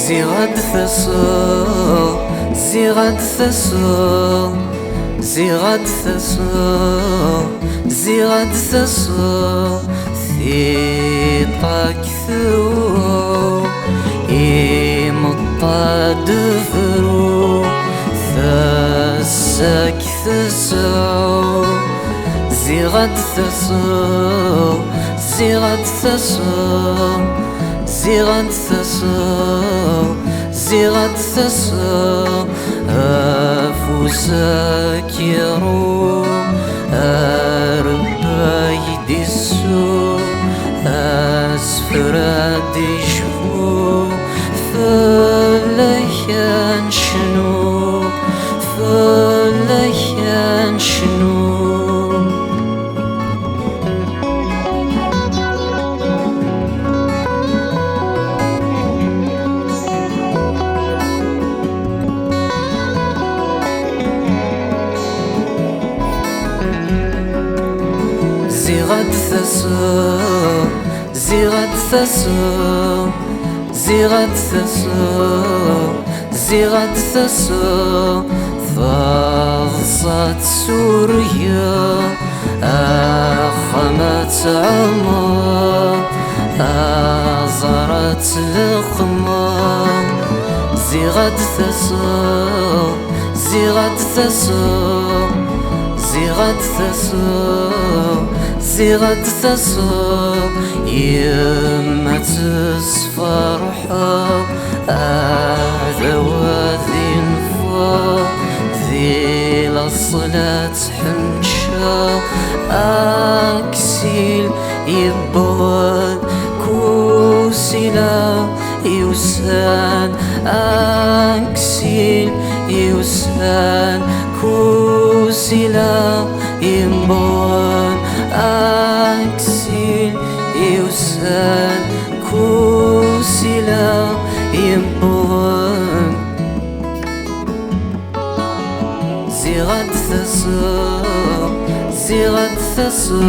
زغد ثسو زغد ثسو زغد ثسو زغد ثسو ثيطاك ثو إمطاد فرو ثسك ثسو زغد ثسو زغد ثسو زغد ثسو زغد ثسو أفوسك يرو أرباي ديسو أسفراد يشفو فليان شنو فليان شنو زغد ثسو زغد ثسو زغد ثسو زغد ثسو ضغصت سوريا أخمت عمر أزرت لقمة زغد ثسو زغد ثسو زغد ثسو زغد ثسو يما تصفر حب ذوذي نفا ذي لصلة حنشا أكسيل يبغض كوسيلا يوسان أكسيل يوسان كوسيلا يبغض أكسيل يوسان كوسيلا يبغض زغد ثسو زغد ثسو